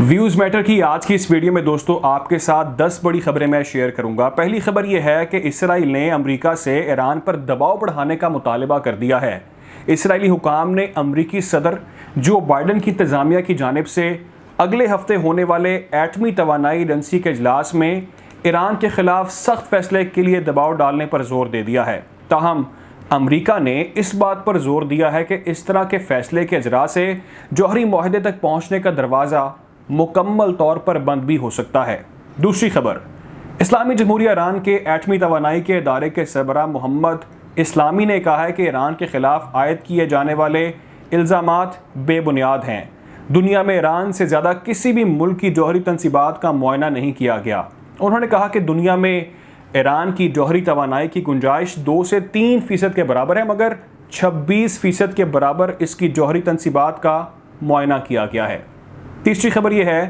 Views metre کی آج کی اس ویڈیو میں دوستو آپ کے ساتھ 10 بڑی خبریں میں شیئر کروں گا۔ پہلی خبر یہ ہے کہ اسرائیل نے امریکہ سے ایران پر دباؤ بڑھانے کا مطالبہ کر دیا ہے۔ اسرائیلی حکام نے امریکی صدر جو بائیڈن کی انتظامیہ کی جانب سے اگلے ہفتے ہونے والے ایٹمی توانائی ایجنسی کے اجلاس میں ایران کے خلاف سخت فیصلے کے لیے دباؤ ڈالنے پر زور دے دیا ہے۔ تاہم امریکہ نے اس بات پر زور دیا ہے کہ اس طرح کے فیصلے کے اجرا سے جوہری معاہدے تک پہنچنے کا دروازہ مکمل طور پر بند بھی ہو سکتا ہے۔ دوسری خبر، اسلامی جمہوریہ ایران کے ایٹمی توانائی کے ادارے کے سربراہ محمد اسلامی نے کہا ہے کہ ایران کے خلاف عائد کیے جانے والے الزامات بے بنیاد ہیں۔ دنیا میں ایران سے زیادہ کسی بھی ملک کی جوہری تنصیبات کا معائنہ نہیں کیا گیا۔ انہوں نے کہا کہ دنیا میں ایران کی جوہری توانائی کی گنجائش 2 سے 3% کے برابر ہے، مگر 26% کے برابر اس کی جوہری تنصیبات کا معائنہ کیا گیا ہے۔ تیسری خبر یہ ہے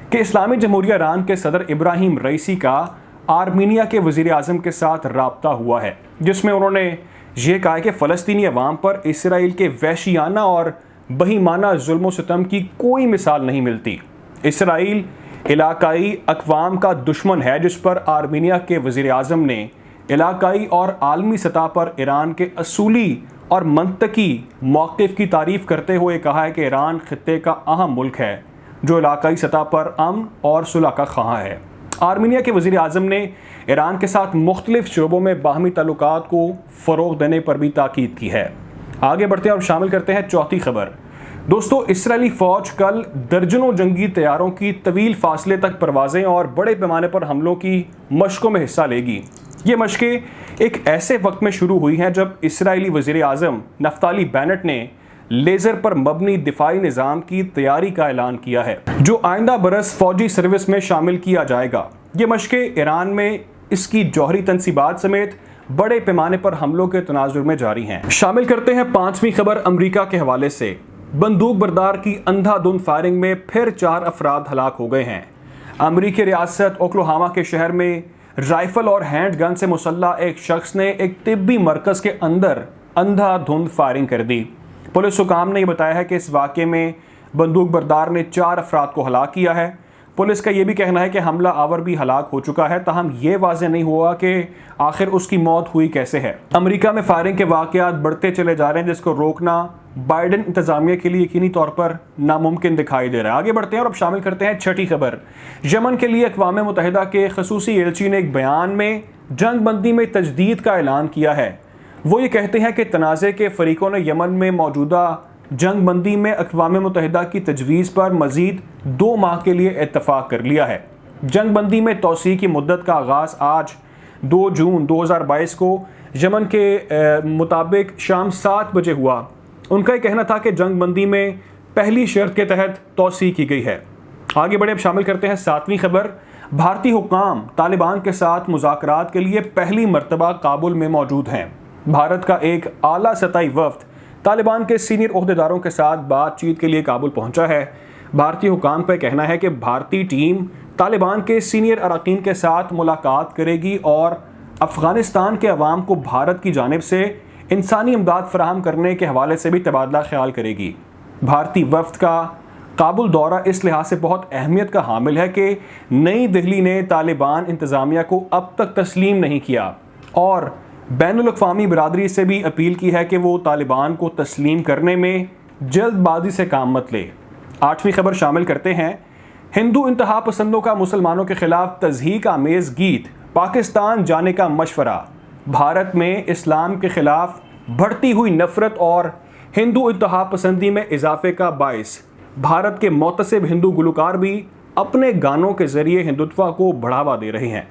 کہ اسلامی جمہوریہ ایران کے صدر ابراہیم رئیسی کا آرمینیا کے وزیر اعظم کے ساتھ رابطہ ہوا ہے، جس میں انہوں نے یہ کہا کہ فلسطینی عوام پر اسرائیل کے وحشیانہ اور بہیمانہ ظلم و ستم کی کوئی مثال نہیں ملتی۔ اسرائیل علاقائی اقوام کا دشمن ہے، جس پر آرمینیا کے وزیر اعظم نے علاقائی اور عالمی سطح پر ایران کے اصولی اور منطقی موقف کی تعریف کرتے ہوئے کہا ہے کہ ایران خطے کا اہم ملک ہے جو علاقائی سطح پر امن اور صلح کا خواہاں ہے۔ آرمینیا کے وزیر اعظم نے ایران کے ساتھ مختلف شعبوں میں باہمی تعلقات کو فروغ دینے پر بھی تاکید کی ہے۔ آگے بڑھتے ہیں اور شامل کرتے ہیں چوتھی خبر۔ دوستو، اسرائیلی فوج کل درجنوں جنگی طیاروں کی طویل فاصلے تک پروازیں اور بڑے پیمانے پر حملوں کی مشقوں میں حصہ لے گی۔ یہ مشقیں ایک ایسے وقت میں شروع ہوئی ہیں جب اسرائیلی وزیر اعظم نفتالی بینٹ نے لیزر پر مبنی دفاعی نظام کی تیاری کا اعلان کیا ہے، جو آئندہ برس فوجی سروس میں شامل کیا جائے گا۔ یہ مشقیں ایران میں اس کی جوہری تنصیبات سمیت بڑے پیمانے پر حملوں کے تناظر میں جاری ہیں۔ شامل کرتے ہیں پانچویں خبر امریکہ کے حوالے سے۔ بندوق بردار کی اندھا دھند فائرنگ میں پھر 4 افراد ہلاک ہو گئے ہیں۔ امریکی ریاست اوکلاہوما کے شہر میں رائفل اور ہینڈ گن سے مسلح ایک شخص نے ایک طبی مرکز کے اندر اندھا دھند فائرنگ کر دی۔ پولیس حکام نے یہ بتایا ہے کہ اس واقعے میں بندوق بردار نے 4 افراد کو ہلاک کیا ہے۔ پولیس کا یہ بھی کہنا ہے کہ حملہ آور بھی ہلاک ہو چکا ہے، تاہم یہ واضح نہیں ہوا کہ آخر اس کی موت ہوئی کیسے ہے۔ امریکہ میں فائرنگ کے واقعات بڑھتے چلے جا رہے ہیں، جس کو روکنا بائیڈن انتظامیہ کے لیے یقینی طور پر ناممکن دکھائی دے رہا ہے۔ آگے بڑھتے ہیں اور اب شامل کرتے ہیں چھٹی خبر۔ یمن کے لیے اقوام متحدہ کے خصوصی ایلچی نے ایک بیان میں جنگ بندی میں تجدید کا اعلان کیا ہے۔ وہ یہ کہتے ہیں کہ تنازع کے فریقوں نے یمن میں موجودہ جنگ بندی میں اقوام متحدہ کی تجویز پر مزید 2 ماہ کے لیے اتفاق کر لیا ہے۔ جنگ بندی میں توسیع کی مدت کا آغاز آج 2 جون 2022 کو یمن کے مطابق شام 7 بجے ہوا۔ ان کا یہ کہنا تھا کہ جنگ بندی میں پہلی شرط کے تحت توسیع کی گئی ہے۔ آگے بڑھے اب شامل کرتے ہیں 7ویں خبر۔ بھارتی حکام طالبان کے ساتھ مذاکرات کے لیے پہلی مرتبہ کابل میں موجود ہیں۔ بھارت کا ایک اعلیٰ سطحی وفد طالبان کے سینئر عہدیداروں کے ساتھ بات چیت کے لیے کابل پہنچا ہے۔ بھارتی حکام کا کہنا ہے کہ بھارتی ٹیم طالبان کے سینئر اراکین کے ساتھ ملاقات کرے گی اور افغانستان کے عوام کو بھارت کی جانب سے انسانی امداد فراہم کرنے کے حوالے سے بھی تبادلہ خیال کرے گی۔ بھارتی وفد کا کابل دورہ اس لحاظ سے بہت اہمیت کا حامل ہے کہ نئی دہلی نے طالبان انتظامیہ کو اب تک تسلیم نہیں کیا اور بین الاقوامی برادری سے بھی اپیل کی ہے کہ وہ طالبان کو تسلیم کرنے میں جلد بازی سے کام مت لے۔ 8ویں خبر شامل کرتے ہیں۔ ہندو انتہا پسندوں کا مسلمانوں کے خلاف تضحیک آمیز گیت، پاکستان جانے کا مشورہ۔ بھارت میں اسلام کے خلاف بڑھتی ہوئی نفرت اور ہندو انتہا پسندی میں اضافے کا باعث بھارت کے معتصب ہندو گلوکار بھی اپنے گانوں کے ذریعے ہندوتوا کو بڑھاوا دے رہے ہیں۔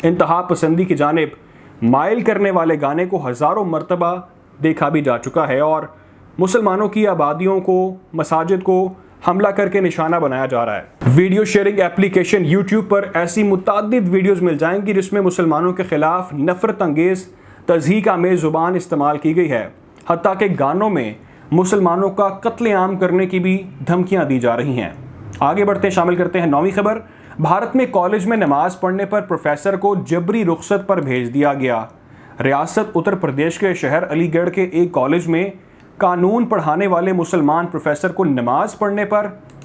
انتہا پسندی کی جانب مائل کرنے والے گانے کو ہزاروں مرتبہ دیکھا بھی جا چکا ہے اور مسلمانوں کی آبادیوں کو، مساجد کو حملہ کر کے نشانہ بنایا جا رہا ہے۔ ویڈیو شیئرنگ ایپلیکیشن یوٹیوب پر ایسی متعدد ویڈیوز مل جائیں گی جس میں مسلمانوں کے خلاف نفرت انگیز تضحیک آمیز زبان استعمال کی گئی ہے، حتیٰ کہ گانوں میں مسلمانوں کا قتل عام کرنے کی بھی دھمکیاں دی جا رہی ہیں۔ آگے بڑھتے شامل کرتے ہیں 9ویں خبر۔ بھارت میں کالج میں نماز پڑھنے پر پروفیسر کو جبری رخصت پر بھیج دیا گیا۔ ریاست اتر پردیش کے شہر علی گڑھ کے ایک کالج میں قانون پڑھانے والے مسلمان پروفیسر کو نماز پڑھنے پر